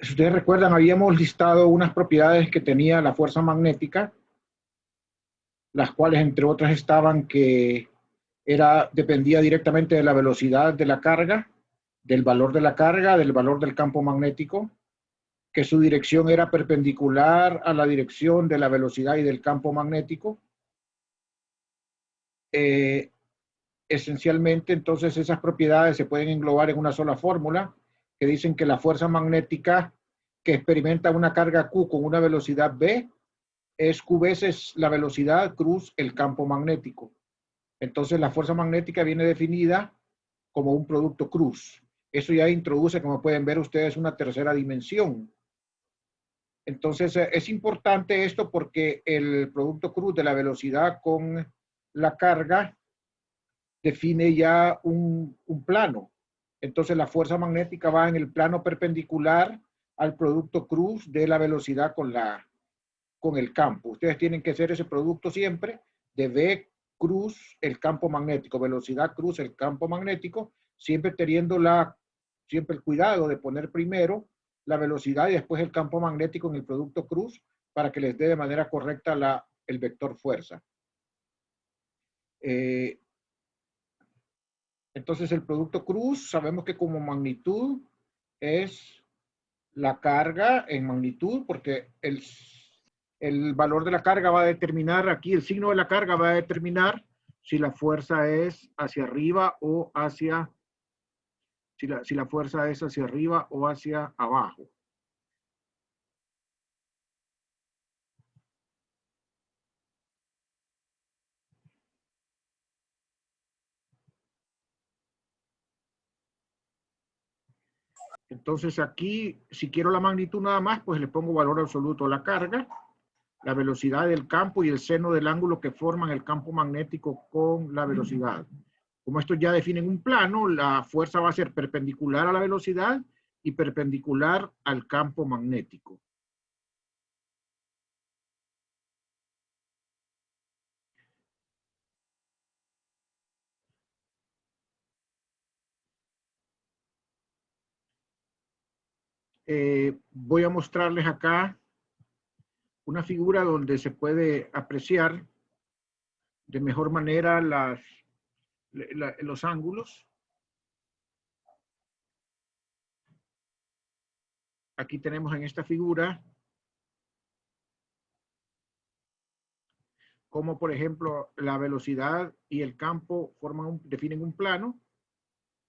Si ustedes recuerdan, habíamos listado unas propiedades que tenía la fuerza magnética, las cuales entre otras estaban que dependía directamente de la velocidad de la carga, del valor de la carga, del valor del campo magnético, que su dirección era perpendicular a la dirección de la velocidad y del campo magnético. Esencialmente, entonces, esas propiedades se pueden englobar en una sola fórmula, que dicen que la fuerza magnética que experimenta una carga Q con una velocidad V es Q veces la velocidad cruz el campo magnético. Entonces, la fuerza magnética viene definida como un producto cruz. Eso ya introduce, como pueden ver ustedes, una tercera dimensión. Entonces, es importante esto porque el producto cruz de la velocidad con la carga define ya un plano. Entonces, la fuerza magnética va en el plano perpendicular al producto cruz de la velocidad con el campo. Ustedes tienen que hacer ese producto siempre de V cruz el campo magnético, velocidad cruz el campo magnético, siempre teniendo siempre el cuidado de poner primero la velocidad y después el campo magnético en el producto cruz para que les dé de manera correcta el vector fuerza. Entonces el producto cruz sabemos que como magnitud es la carga en magnitud, porque el valor de la carga va a determinar, aquí el signo de la carga va a determinar si la fuerza es hacia arriba o hacia, si la fuerza es hacia arriba o hacia abajo. Entonces aquí, si quiero la magnitud nada más, pues le pongo valor absoluto a la carga, la velocidad del campo y el seno del ángulo que forman el campo magnético con la velocidad. Como estos ya definen un plano, la fuerza va a ser perpendicular a la velocidad y perpendicular al campo magnético. Voy a mostrarles acá una figura donde se puede apreciar de mejor manera los ángulos. Aquí tenemos en esta figura como, por ejemplo, la velocidad y el campo definen un plano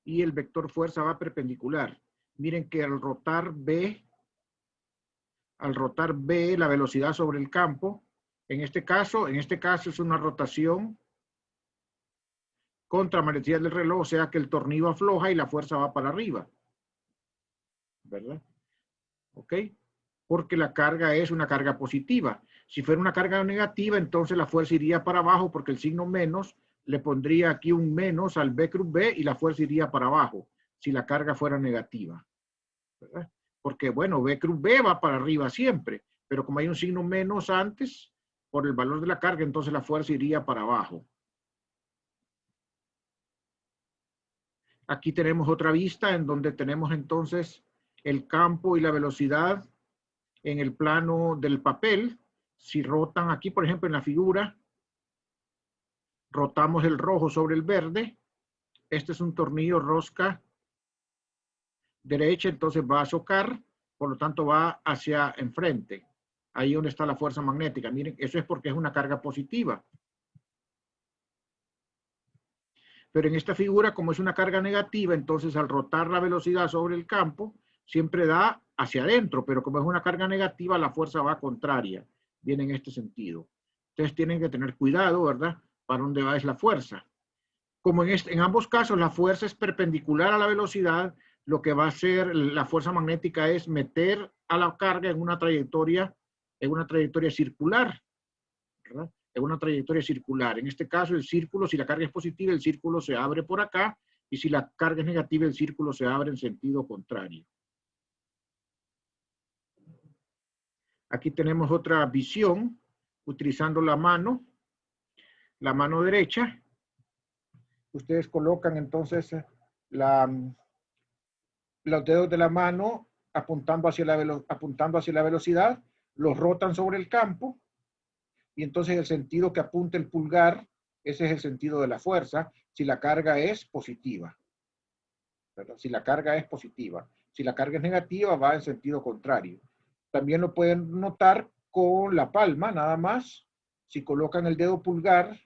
y el vector fuerza va perpendicular. Miren que al rotar B, la velocidad sobre el campo, en este caso es una rotación contra manecillas del reloj, o sea que el tornillo afloja y la fuerza va para arriba. ¿Verdad? ¿Ok? Porque la carga es una carga positiva. Si fuera una carga negativa, entonces la fuerza iría para abajo porque el signo menos le pondría aquí un menos al B cruz B y la fuerza iría para abajo si la carga fuera negativa. ¿Verdad? Porque, bueno, B cruz B va para arriba siempre, pero como hay un signo menos antes, por el valor de la carga, entonces la fuerza iría para abajo. Aquí tenemos otra vista en donde tenemos entonces el campo y la velocidad en el plano del papel. Si rotan aquí, por ejemplo, en la figura, rotamos el rojo sobre el verde. Este es un tornillo rosca derecha, entonces va a socar, por lo tanto va hacia enfrente. Ahí donde está la fuerza magnética. Miren, eso es porque es una carga positiva. Pero en esta figura, como es una carga negativa, entonces al rotar la velocidad sobre el campo, siempre da hacia adentro, pero como es una carga negativa, la fuerza va contraria. Viene en este sentido. Entonces tienen que tener cuidado, ¿verdad? Para dónde va es la fuerza. Como en ambos casos la fuerza es perpendicular a la velocidad, lo que va a hacer la fuerza magnética es meter a la carga en una trayectoria circular, ¿verdad? En una trayectoria circular. En este caso el círculo, si la carga es positiva, el círculo se abre por acá, y si la carga es negativa, el círculo se abre en sentido contrario. Aquí tenemos otra visión, utilizando la mano derecha. Ustedes colocan entonces los dedos de la mano apuntando hacia la velocidad, los rotan sobre el campo, y entonces el sentido que apunta el pulgar, ese es el sentido de la fuerza, si la carga es positiva, ¿verdad? Si la carga es positiva. Si la carga es negativa, va en sentido contrario. También lo pueden notar con la palma, nada más. Si colocan el dedo pulgar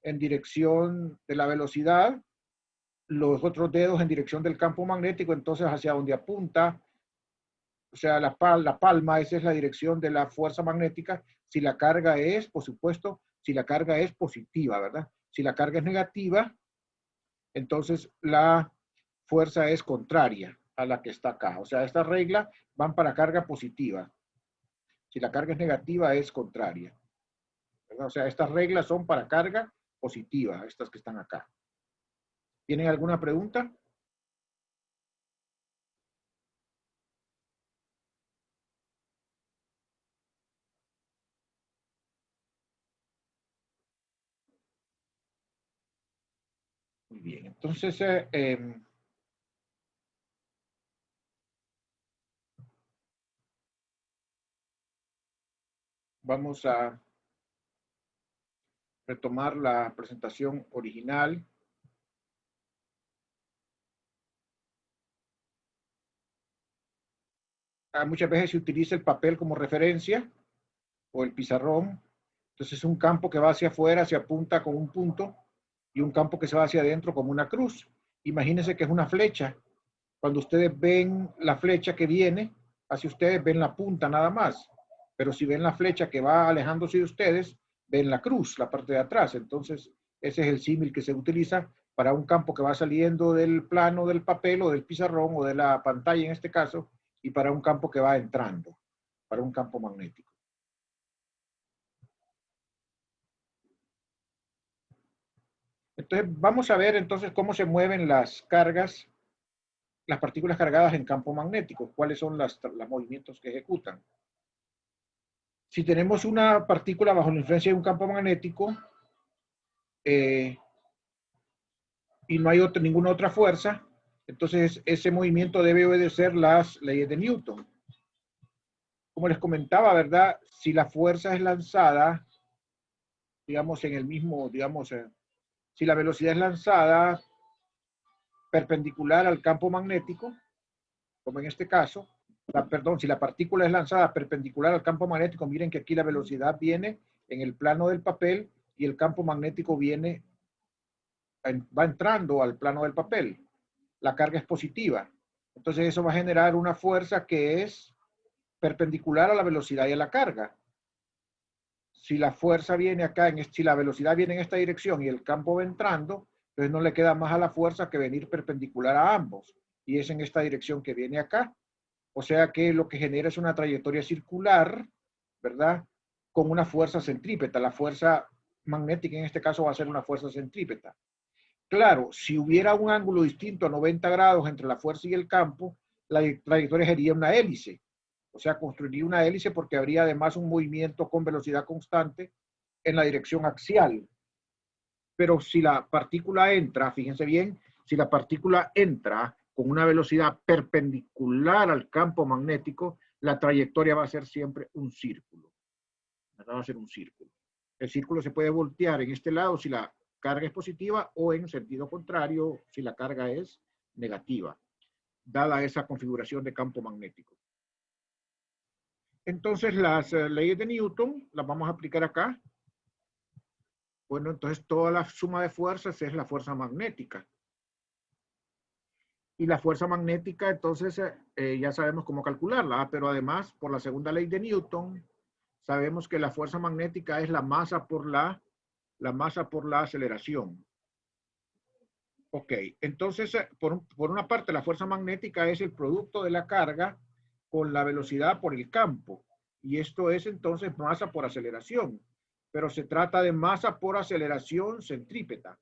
en dirección de la velocidad, los otros dedos en dirección del campo magnético, entonces hacia donde apunta, o sea, la palma, esa es la dirección de la fuerza magnética. Si la carga es, por supuesto, si la carga es positiva, ¿verdad? Si la carga es negativa, entonces la fuerza es contraria a la que está acá. O sea, estas reglas van para carga positiva. Si la carga es negativa, es contraria, ¿verdad? O sea, estas reglas son para carga positiva, estas que están acá. ¿Tienen alguna pregunta? Muy bien, entonces vamos a retomar la presentación original. Muchas veces se utiliza el papel como referencia o el pizarrón. Entonces, un campo que va hacia afuera se apunta con un punto y un campo que se va hacia adentro como una cruz. Imagínense que es una flecha. Cuando ustedes ven la flecha que viene hacia ustedes, ven la punta nada más. Pero si ven la flecha que va alejándose de ustedes, ven la cruz, la parte de atrás. Entonces, ese es el símil que se utiliza para un campo que va saliendo del plano del papel o del pizarrón o de la pantalla en este caso, y para un campo que va entrando, para un campo magnético. Entonces, vamos a ver entonces cómo se mueven las cargas, las partículas cargadas en campo magnético, cuáles son los movimientos que ejecutan. Si tenemos una partícula bajo la influencia de un campo magnético y no hay ninguna otra fuerza, entonces ese movimiento debe obedecer las leyes de Newton. Como les comentaba, ¿verdad? Si la fuerza es lanzada, digamos, en el mismo, digamos, si la velocidad es lanzada perpendicular al campo magnético, como en este caso, perdón, si la partícula es lanzada perpendicular al campo magnético, miren que aquí la velocidad viene en el plano del papel y el campo magnético viene, va entrando al plano del papel. La carga es positiva. Entonces eso va a generar una fuerza que es perpendicular a la velocidad y a la carga. Si la fuerza viene acá, si la velocidad viene en esta dirección y el campo va entrando, entonces no le queda más a la fuerza que venir perpendicular a ambos. Y es en esta dirección que viene acá. O sea que lo que genera es una trayectoria circular, ¿verdad? Con una fuerza centrípeta. La fuerza magnética en este caso va a ser una fuerza centrípeta. Claro, si hubiera un ángulo distinto a 90 grados entre la fuerza y el campo, la trayectoria sería una hélice. O sea, construiría una hélice porque habría además un movimiento con velocidad constante en la dirección axial. Pero si la partícula entra, fíjense bien, si la partícula entra con una velocidad perpendicular al campo magnético, la trayectoria va a ser siempre un círculo. Va a ser un círculo. El círculo se puede voltear en este lado si la carga es positiva o en sentido contrario si la carga es negativa, dada esa configuración de campo magnético. Entonces las leyes de Newton las vamos a aplicar acá. Bueno, entonces toda la suma de fuerzas es la fuerza magnética. Y la fuerza magnética, entonces ya sabemos cómo calcularla, pero además por la segunda ley de Newton sabemos que la fuerza magnética es la masa por la aceleración. Ok, entonces por una parte la fuerza magnética es el producto de la carga con la velocidad por el campo. Y esto es entonces masa por aceleración. Pero se trata de masa por aceleración centrípeta.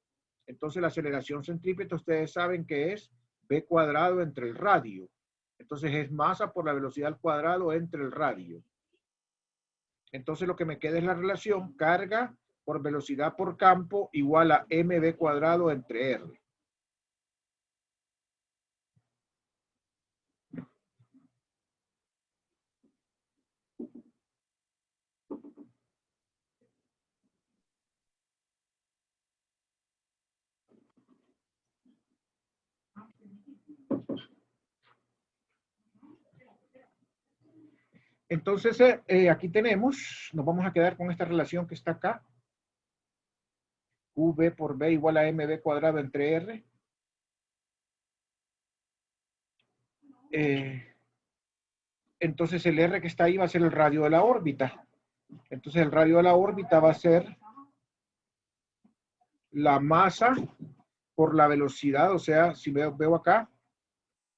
Entonces la aceleración centrípeta ustedes saben que es v cuadrado entre el radio. Entonces es masa por la velocidad al cuadrado entre el radio. Entonces lo que me queda es la relación carga por velocidad por campo igual a mv cuadrado entre r. Entonces, aquí tenemos, nos vamos a quedar con esta relación que está acá. QB por B igual a MB cuadrado entre R. Entonces el R que está ahí va a ser el radio de la órbita. Entonces el radio de la órbita va a ser la masa por la velocidad. O sea, si veo acá,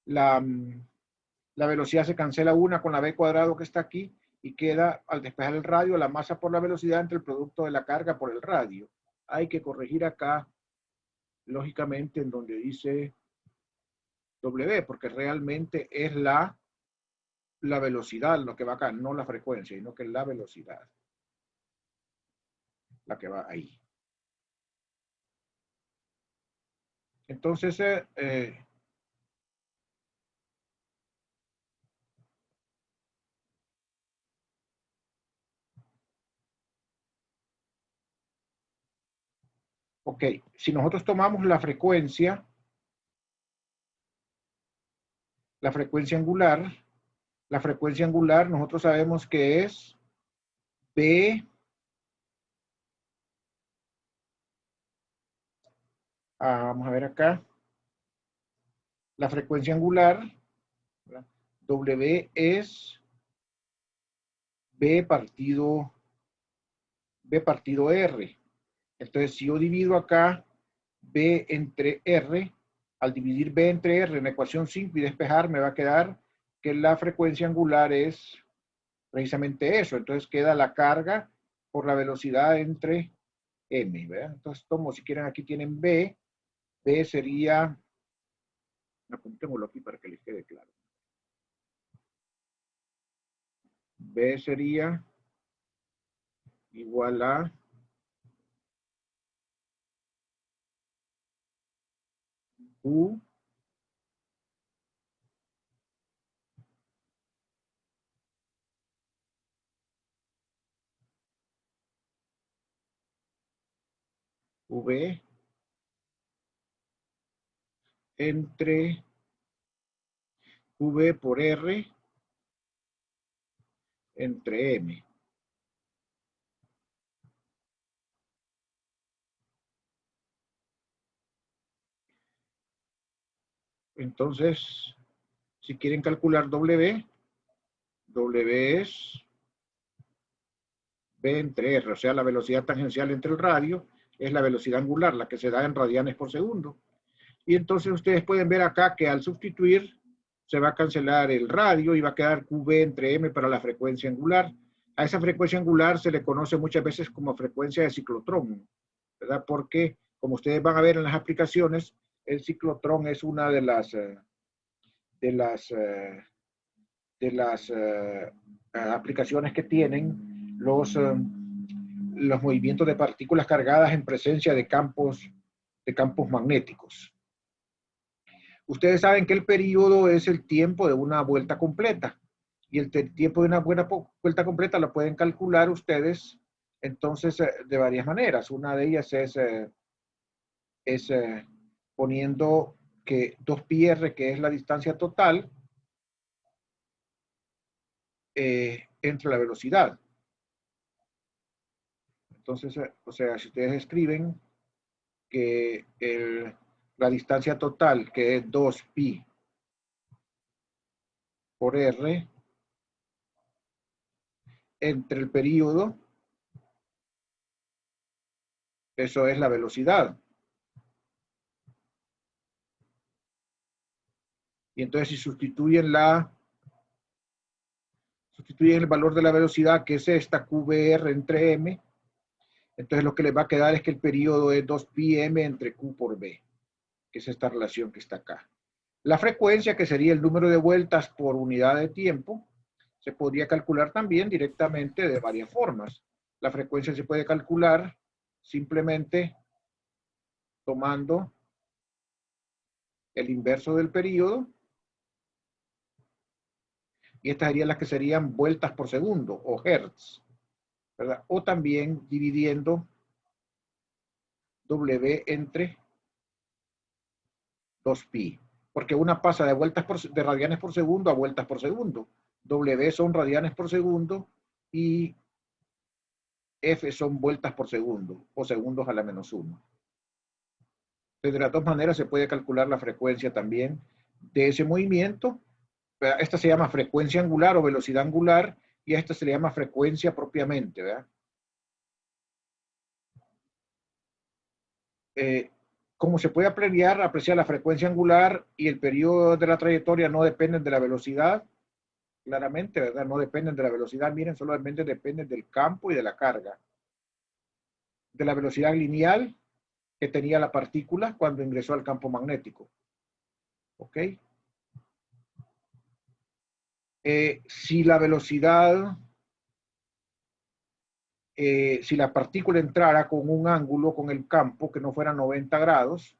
la velocidad se cancela una con la B cuadrado que está aquí y queda, al despejar el radio, la masa por la velocidad entre el producto de la carga por el radio. Hay que corregir acá, lógicamente, en donde dice W, porque realmente es la velocidad lo que va acá, no la frecuencia, sino que es la velocidad la que va ahí. Entonces, ok, si nosotros tomamos la frecuencia angular nosotros sabemos que es B, vamos a ver acá, la frecuencia angular, ¿verdad? W es B partido R. Entonces, si yo divido acá B entre R, al dividir B entre R en la ecuación 5 y despejar, me va a quedar que la frecuencia angular es precisamente eso. Entonces queda la carga por la velocidad entre M, ¿verdad? Entonces, como si quieren, aquí tienen B. B sería, apuntémoslo aquí para que les quede claro. B sería igual a U V entre V por R entre M. Entonces, si quieren calcular W es B entre R, o sea, la velocidad tangencial entre el radio es la velocidad angular, la que se da en radianes por segundo. Y entonces ustedes pueden ver acá que al sustituir se va a cancelar el radio y va a quedar QB entre M para la frecuencia angular. A esa frecuencia angular se le conoce muchas veces como frecuencia de ciclotrón, ¿verdad? Porque, como ustedes van a ver en las aplicaciones, el ciclotrón es una de las aplicaciones que tienen los movimientos de partículas cargadas en presencia de campos magnéticos. Ustedes saben que el periodo es el tiempo de una vuelta completa. Y el tiempo de una vuelta completa lo pueden calcular ustedes entonces de varias maneras. Una de ellas es poniendo que 2πr, que es la distancia total, entre la velocidad. Entonces, o sea, si ustedes escriben que la distancia total, que es 2pi por r, entre el periodo, eso es la velocidad. Y entonces si sustituyen el valor de la velocidad, que es esta QBR entre M, entonces lo que les va a quedar es que el periodo es 2πm entre Q por B, que es esta relación que está acá. La frecuencia, que sería el número de vueltas por unidad de tiempo, se podría calcular también directamente de varias formas. La frecuencia se puede calcular simplemente tomando el inverso del periodo, y estas serían las que serían vueltas por segundo o hertz, ¿verdad? O también dividiendo W entre 2pi, porque una pasa de radianes por segundo a vueltas por segundo. W son radianes por segundo y F son vueltas por segundo o segundos a la menos 1. De las dos maneras se puede calcular la frecuencia también de ese movimiento. Esta se llama frecuencia angular o velocidad angular y esta se le llama frecuencia propiamente, ¿verdad? Como se puede apreciar la frecuencia angular y el periodo de la trayectoria no dependen de la velocidad, claramente, ¿verdad? No dependen de la velocidad, miren, solamente dependen del campo y de la carga. De la velocidad lineal que tenía la partícula cuando ingresó al campo magnético. ¿Ok? Si la velocidad, si la partícula entrara con un ángulo con el campo que no fuera 90 grados,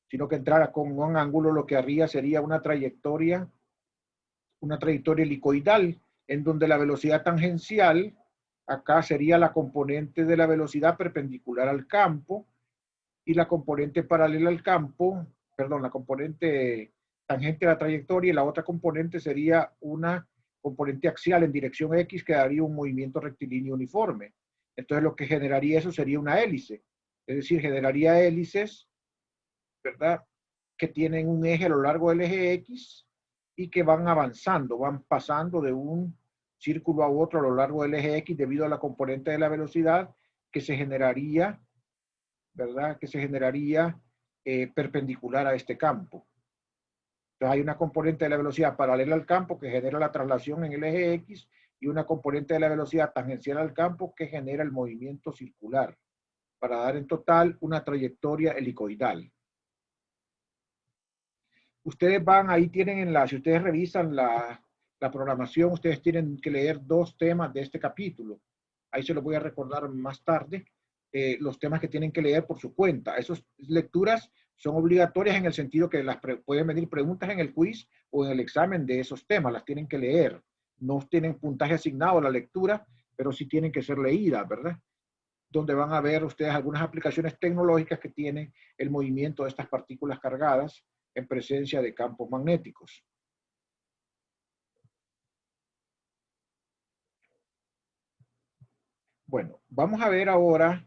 sino que entrara con un ángulo, lo que haría sería una trayectoria helicoidal, en donde la velocidad tangencial, acá sería la componente de la velocidad perpendicular al campo, y la componente paralela al campo, perdón, la componente tangente a la trayectoria, y la otra componente sería una componente axial en dirección X que daría un movimiento rectilíneo uniforme. Entonces lo que generaría eso sería una hélice, es decir, generaría hélices, ¿verdad?, que tienen un eje a lo largo del eje X y que van avanzando, van pasando de un círculo a otro a lo largo del eje X debido a la componente de la velocidad que se generaría, ¿verdad?, que se generaría perpendicular a este campo. Entonces hay una componente de la velocidad paralela al campo que genera la traslación en el eje X y una componente de la velocidad tangencial al campo que genera el movimiento circular, para dar en total una trayectoria helicoidal. Ustedes van, ahí tienen si ustedes revisan la programación, ustedes tienen que leer 2 temas de este capítulo. Ahí se los voy a recordar más tarde, los temas que tienen que leer por su cuenta. Esas lecturas son obligatorias en el sentido que pueden venir preguntas en el quiz o en el examen de esos temas, las tienen que leer. No tienen puntaje asignado a la lectura, pero sí tienen que ser leídas, ¿verdad? Donde van a ver ustedes algunas aplicaciones tecnológicas que tienen el movimiento de estas partículas cargadas en presencia de campos magnéticos. Bueno, vamos a ver ahora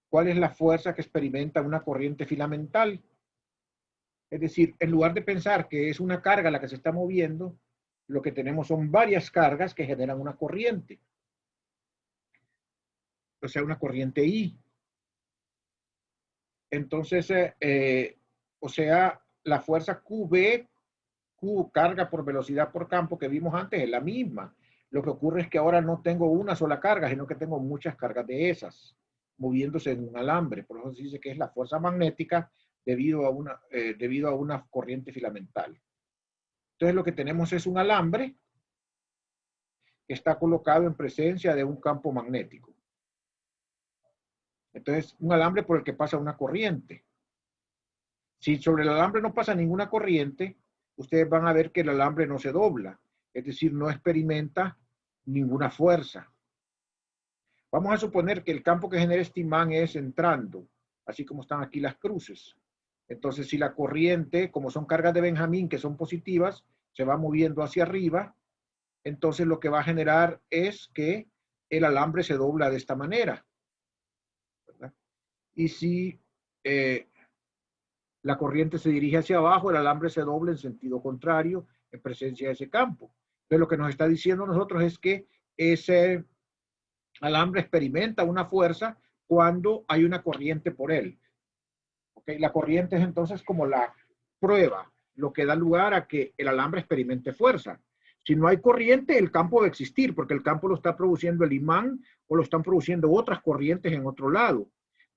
cuál es la fuerza que experimenta una corriente filamental. Es decir, en lugar de pensar que es una carga la que se está moviendo, lo que tenemos son varias cargas que generan una corriente. O sea, una corriente I. Entonces, o sea, la fuerza QB, Q, carga por velocidad por campo, que vimos antes, es la misma. Lo que ocurre es que ahora no tengo una sola carga, sino que tengo muchas cargas de esas, moviéndose en un alambre. Por eso se dice que es la fuerza magnética debido a una corriente filamental. Entonces lo que tenemos es un alambre que está colocado en presencia de un campo magnético. Entonces, un alambre por el que pasa una corriente. Si sobre el alambre no pasa ninguna corriente, ustedes van a ver que el alambre no se dobla, es decir, no experimenta ninguna fuerza. Vamos a suponer que el campo que genera este imán es entrando, así como están aquí las cruces. Entonces, si la corriente, como son cargas de Benjamín que son positivas, se va moviendo hacia arriba, entonces lo que va a generar es que el alambre se dobla de esta manera, ¿verdad? Y si la corriente se dirige hacia abajo, el alambre se dobla en sentido contrario en presencia de ese campo. Entonces lo que nos está diciendo nosotros es que ese alambre experimenta una fuerza cuando hay una corriente por él. ¿Okay? La corriente es entonces como la prueba, lo que da lugar a que el alambre experimente fuerza. Si no hay corriente, el campo va a existir, porque el campo lo está produciendo el imán o lo están produciendo otras corrientes en otro lado.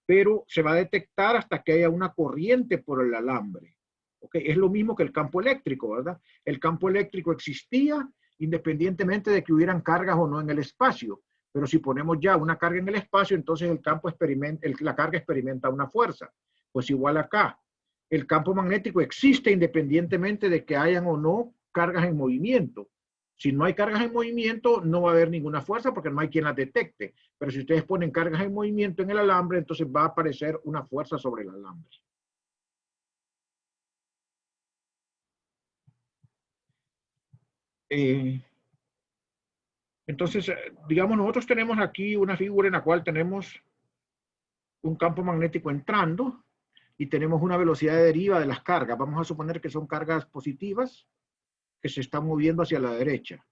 Pero se va a detectar hasta que haya una corriente por el alambre. ¿Okay? Es lo mismo que el campo eléctrico, ¿verdad? El campo eléctrico existía independientemente de que hubieran cargas o no en el espacio. Pero si ponemos ya una carga en el espacio, entonces la carga experimenta una fuerza. Pues igual acá, el campo magnético existe independientemente de que hayan o no cargas en movimiento. Si no hay cargas en movimiento, no va a haber ninguna fuerza porque no hay quien las detecte. Pero si ustedes ponen cargas en movimiento en el alambre, entonces va a aparecer una fuerza sobre el alambre. Eh, entonces, digamos, nosotros tenemos aquí una figura en la cual tenemos un campo magnético entrando y tenemos una velocidad de deriva de las cargas. Vamos a suponer que son cargas positivas que se están moviendo hacia la derecha.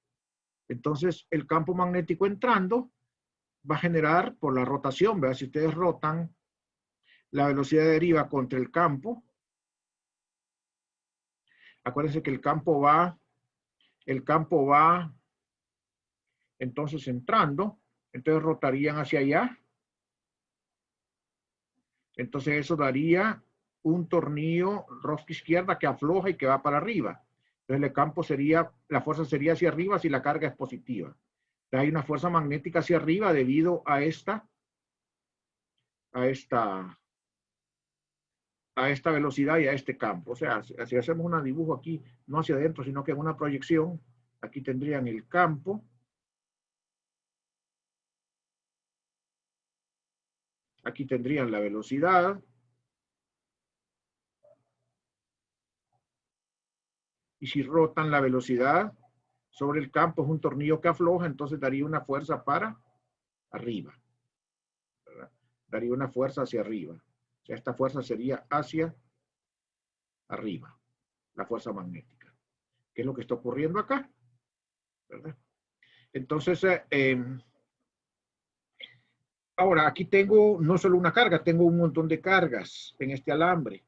Entonces, el campo magnético entrando va a generar por la rotación, ¿verdad? Si ustedes rotan la velocidad de deriva contra el campo, acuérdense que el campo va entonces entrando, entonces rotarían hacia allá, entonces eso daría un tornillo rosca izquierda que afloja y que va para arriba. Entonces el campo sería, la fuerza sería hacia arriba si la carga es positiva. Entonces hay una fuerza magnética hacia arriba debido a esta velocidad y a este campo. O sea, si hacemos un dibujo aquí, no hacia adentro, sino que en una proyección, aquí tendrían el campo. Aquí tendrían la velocidad. Y si rotan la velocidad sobre el campo, es un tornillo que afloja, entonces daría una fuerza para arriba, ¿verdad? Daría una fuerza hacia arriba. O sea, esta fuerza sería hacia arriba, la fuerza magnética. ¿Qué es lo que está ocurriendo acá? ¿Verdad? Entonces, ahora aquí tengo no solo una carga, tengo un montón de cargas en este alambre.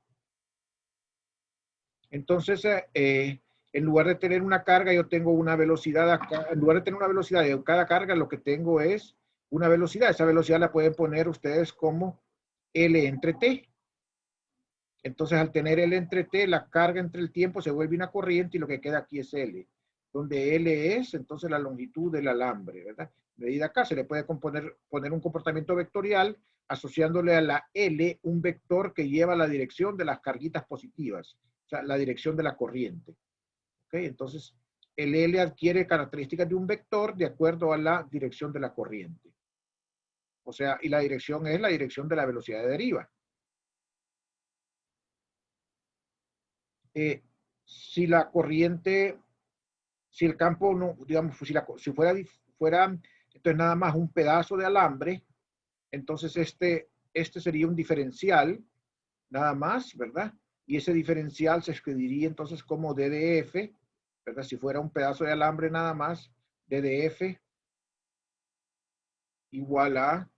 Entonces, en lugar de tener una carga, yo tengo una velocidad acá. En lugar de tener una velocidad de cada carga, lo que tengo es una velocidad. Esa velocidad la pueden poner ustedes como L entre T. Entonces, al tener L entre T, la carga entre el tiempo se vuelve una corriente y lo que queda aquí es L. Donde L es, entonces, la longitud del alambre, ¿verdad? Medida acá, se le puede poner un comportamiento vectorial asociándole a la L un vector que lleva la dirección de las carguitas positivas, o sea, la dirección de la corriente. ¿Ok? Entonces, el L adquiere características de un vector de acuerdo a la dirección de la corriente. O sea, y la dirección es la dirección de la velocidad de deriva. Si la corriente, si el campo no, digamos, si fuera entonces nada más un pedazo de alambre, entonces este sería un diferencial, nada más, ¿verdad? Y ese diferencial se escribiría entonces como DDF, ¿verdad? Si fuera un pedazo de alambre nada más, DDF igual a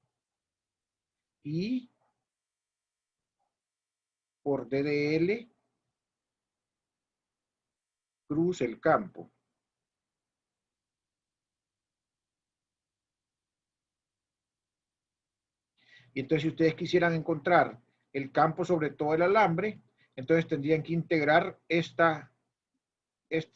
I por DDL cruz el campo. Y entonces si ustedes quisieran encontrar el campo sobre todo el alambre, entonces tendrían que integrar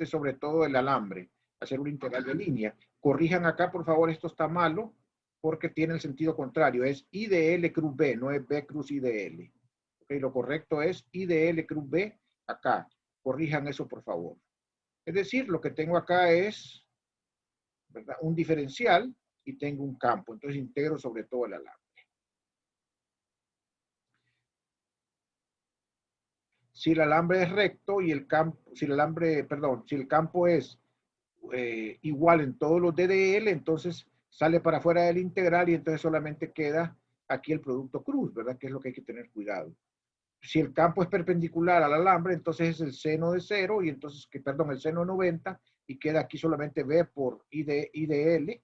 sobre todo el alambre, hacer un integral de línea. Corrijan acá, por favor, esto está malo, porque tiene el sentido contrario. Es I de L cruz B, no es B cruz I de L. Okay, lo correcto es I de L cruz B acá. Corrijan eso, por favor. Es decir, lo que tengo acá es, ¿verdad?, un diferencial y tengo un campo. Entonces integro sobre todo el alambre. Si el alambre es recto y el campo, si el campo es igual en todos los DDL, entonces sale para afuera del integral y entonces solamente queda aquí el producto cruz, ¿verdad? Que es lo que hay que tener cuidado. Si el campo es perpendicular al alambre, entonces es el seno de 0 y entonces, el seno de 90 y queda aquí solamente B por I de L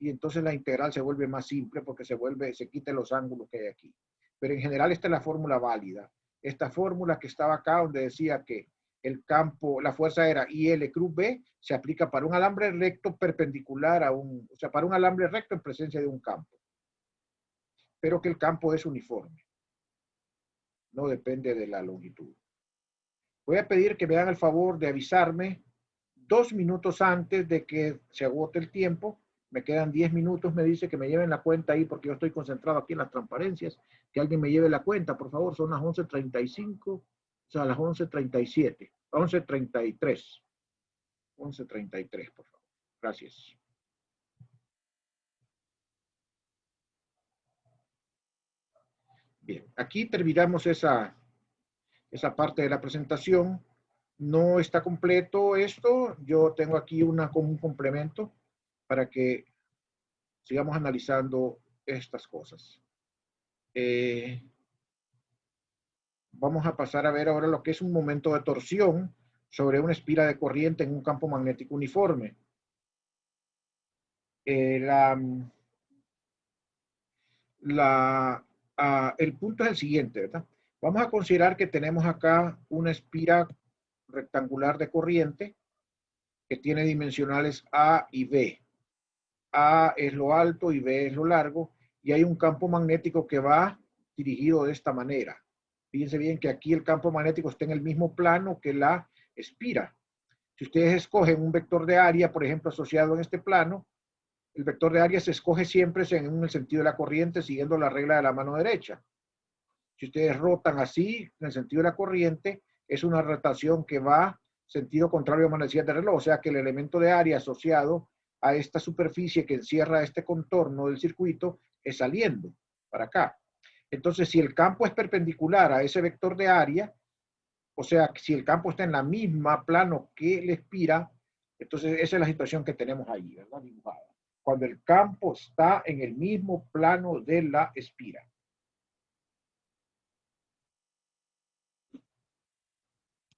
y entonces la integral se vuelve más simple porque se quitan los ángulos que hay aquí. Pero en general esta es la fórmula válida. Esta fórmula que estaba acá donde decía que el campo, la fuerza era IL cruz B, se aplica para un alambre recto perpendicular o sea, para un alambre recto en presencia de un campo. Pero que el campo es uniforme, no depende de la longitud. Voy a pedir que me hagan el favor de avisarme 2 minutos antes de que se agote el tiempo. Me quedan 10 minutos, me dice que me lleven la cuenta ahí porque yo estoy concentrado aquí en las transparencias. Que alguien me lleve la cuenta, por favor. Son las 11:35, o sea, las 11:37, 11:33. 11:33, por favor. Gracias. Bien, aquí terminamos esa parte de la presentación. no está completo esto, yo tengo aquí como un complemento para que sigamos analizando estas cosas. Vamos a pasar a ver ahora lo que es un momento de torsión sobre una espira de corriente en un campo magnético uniforme. El punto es el siguiente, ¿verdad? Vamos a considerar que tenemos acá una espira rectangular de corriente que tiene dimensionales A y B. A es lo alto y B es lo largo, y hay un campo magnético que va dirigido de esta manera. Fíjense bien que aquí el campo magnético está en el mismo plano que la espira. Si ustedes escogen un vector de área, por ejemplo, asociado en este plano, el vector de área se escoge siempre en el sentido de la corriente, siguiendo la regla de la mano derecha. Si ustedes rotan así, en el sentido de la corriente, es una rotación que va sentido contrario a manecillas de reloj, o sea que el elemento de área asociado a esta superficie que encierra este contorno del circuito es saliendo para acá. Entonces, si el campo es perpendicular a ese vector de área, o sea, si el campo está en la misma plano que la espira, entonces esa es la situación que tenemos ahí, ¿verdad? Dibujada. Cuando el campo está en el mismo plano de la espira.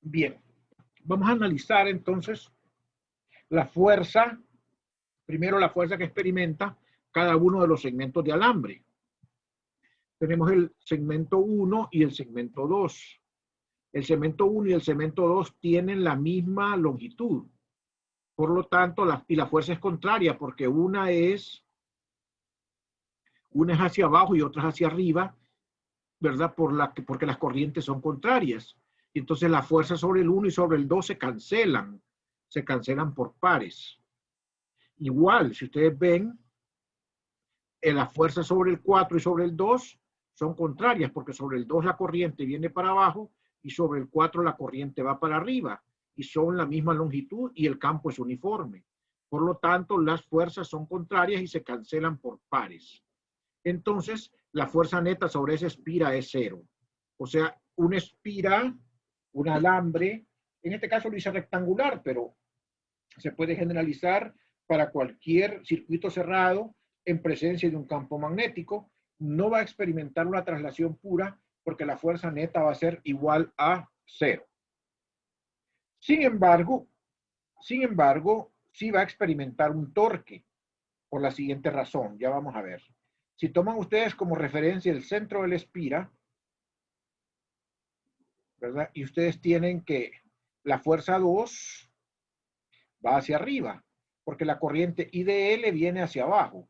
Bien, vamos a analizar entonces la fuerza, primero la fuerza que experimenta cada uno de los segmentos de alambre. Tenemos el segmento 1 y el segmento 2. El segmento 1 y el segmento 2 tienen la misma longitud. Por lo tanto, la fuerza es contraria porque una es hacia abajo y otra es hacia arriba, ¿verdad? Porque las corrientes son contrarias. Y entonces la fuerza sobre el 1 y sobre el 2 se cancelan por pares. Igual, si ustedes ven, la fuerza sobre el 4 y sobre el 2 son contrarias, porque sobre el 2 la corriente viene para abajo y sobre el 4 la corriente va para arriba, y son la misma longitud y el campo es uniforme. Por lo tanto, las fuerzas son contrarias y se cancelan por pares. Entonces, la fuerza neta sobre esa espira es 0. O sea, una espira, un alambre, en este caso lo hice rectangular, pero se puede generalizar para cualquier circuito cerrado en presencia de un campo magnético. No va a experimentar una traslación pura porque la fuerza neta va a ser igual a 0. Sin embargo, sí va a experimentar un torque por la siguiente razón. Ya vamos a ver. Si toman ustedes como referencia el centro de la espira, ¿verdad? Y ustedes tienen que la fuerza 2 va hacia arriba, porque la corriente IDL viene hacia abajo.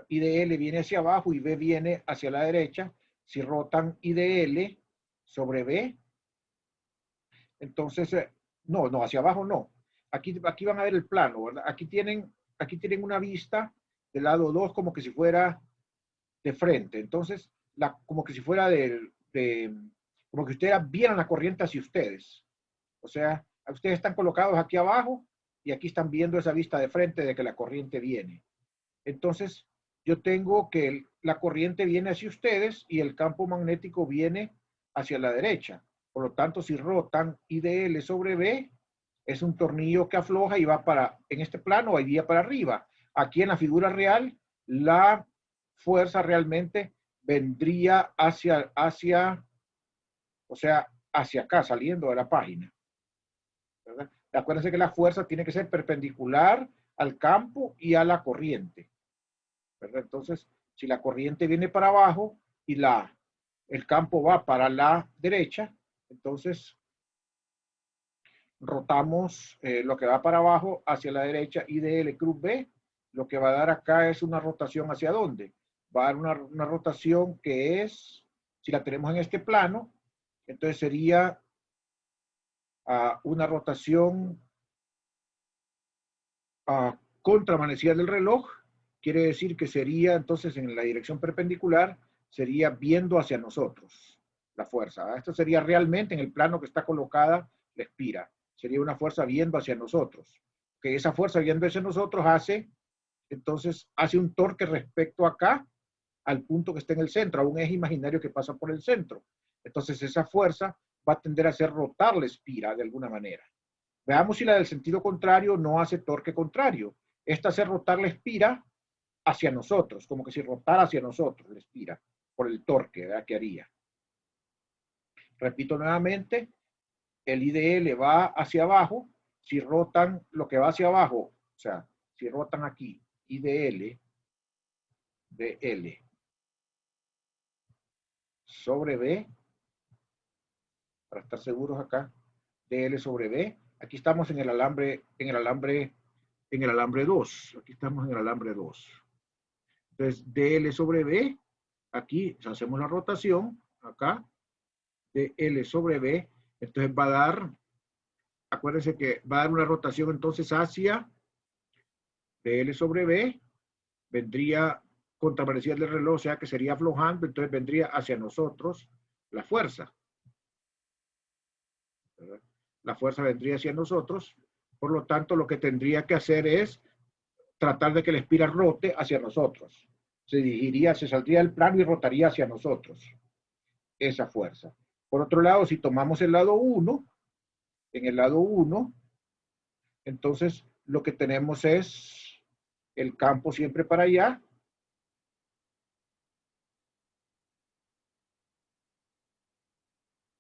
IDL viene hacia abajo y B viene hacia la derecha. Si rotan IDL sobre B, entonces, no, hacia abajo no. Aquí van a ver el plano, ¿verdad? Aquí tienen una vista del lado 2 como que si fuera de frente. Entonces, como que si fuera como que ustedes vieran la corriente hacia ustedes. O sea, ustedes están colocados aquí abajo y aquí están viendo esa vista de frente de que la corriente viene. Entonces, yo tengo que la corriente viene hacia ustedes y el campo magnético viene hacia la derecha. Por lo tanto, si rotan IDL sobre B, es un tornillo que afloja y va en este plano, iría para arriba. Aquí en la figura real, la fuerza realmente vendría o sea, hacia acá, saliendo de la página, ¿verdad? Acuérdense que la fuerza tiene que ser perpendicular al campo y a la corriente, ¿verdad? Entonces, si la corriente viene para abajo y el campo va para la derecha, entonces rotamos lo que va para abajo hacia la derecha, IDL cruz B, lo que va a dar acá es una rotación hacia dónde. Va a dar una rotación que es, si la tenemos en este plano, entonces sería una rotación contra manecillas del reloj, quiere decir que sería entonces en la dirección perpendicular, sería viendo hacia nosotros la fuerza. Esto sería realmente en el plano que está colocada la espira. Sería una fuerza viendo hacia nosotros. Que esa fuerza viendo hacia nosotros hace un torque respecto acá al punto que está en el centro, a un eje imaginario que pasa por el centro. Entonces esa fuerza va a tender a hacer rotar la espira de alguna manera. Veamos si la del sentido contrario no hace torque contrario. Esta hace rotar la espira hacia nosotros, como que si rotara hacia nosotros la espira, por el torque, ¿verdad? Que haría. Repito nuevamente, el IDL va hacia abajo. Si rotan lo que va hacia abajo, o sea, si rotan aquí, IDL, DL sobre B, para estar seguros acá, DL sobre B. Aquí estamos en el alambre 2. Aquí estamos en el alambre 2. Entonces, DL sobre B, aquí hacemos la rotación, acá, DL sobre B, entonces va a dar, acuérdense que va a dar una rotación entonces hacia DL sobre B, vendría contraparecida del reloj, o sea que sería aflojando, entonces vendría hacia nosotros la fuerza. ¿Verdad? La fuerza vendría hacia nosotros, por lo tanto lo que tendría que hacer es tratar de que la espira rote hacia nosotros. Se saldría del plano y rotaría hacia nosotros esa fuerza. Por otro lado, si tomamos el lado 1, en el lado 1, entonces lo que tenemos es el campo siempre para allá.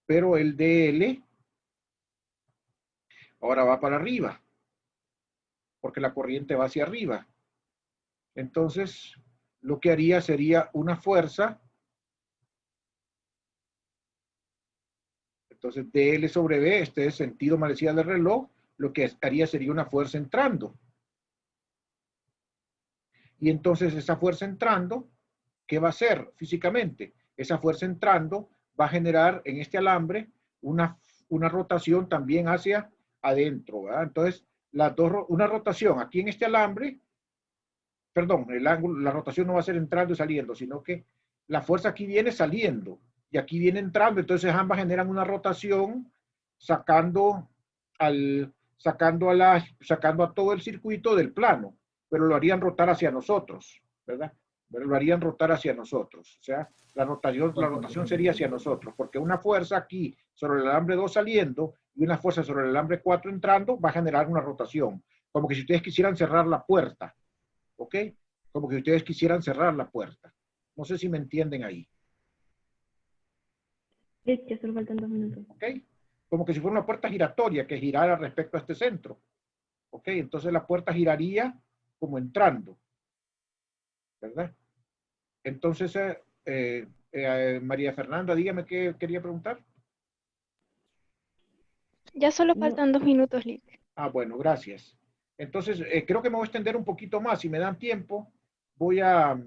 Pero el DL ahora va para arriba, porque la corriente va hacia arriba. Entonces, lo que haría sería una fuerza. Entonces, DL sobre B, este es sentido manecilla del reloj, lo que haría sería una fuerza entrando. Y entonces esa fuerza entrando, ¿qué va a hacer físicamente? Esa fuerza entrando va a generar en este alambre una rotación también hacia adentro, ¿verdad? Entonces, una rotación aquí en este alambre, perdón, la rotación no va a ser entrando y saliendo, sino que la fuerza aquí viene saliendo y aquí viene entrando, entonces ambas generan una rotación sacando a todo el circuito del plano, pero lo harían rotar hacia nosotros, ¿verdad? Pero lo harían rotar hacia nosotros, o sea, la rotación sería hacia nosotros, porque una fuerza aquí sobre el alambre 2 saliendo y una fuerza sobre el alambre 4 entrando va a generar una rotación, como que si ustedes quisieran cerrar la puerta, ¿ok? Como que ustedes quisieran cerrar la puerta. No sé si me entienden ahí. Sí, ya solo faltan 2 minutos. ¿Ok? Como que si fuera una puerta giratoria que girara respecto a este centro. ¿Ok? Entonces la puerta giraría como entrando. ¿Verdad? Entonces, María Fernanda, dígame qué quería preguntar. Ya solo No, faltan 2 minutos, Lick. Ah, bueno, gracias. Entonces, creo que me voy a extender un poquito más. Si me dan tiempo, voy a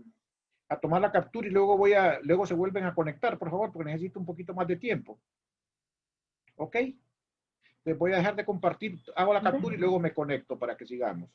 tomar la captura y luego se vuelven a conectar, por favor, porque necesito un poquito más de tiempo. ¿Ok? Les voy a dejar de compartir, hago la captura y luego me conecto para que sigamos.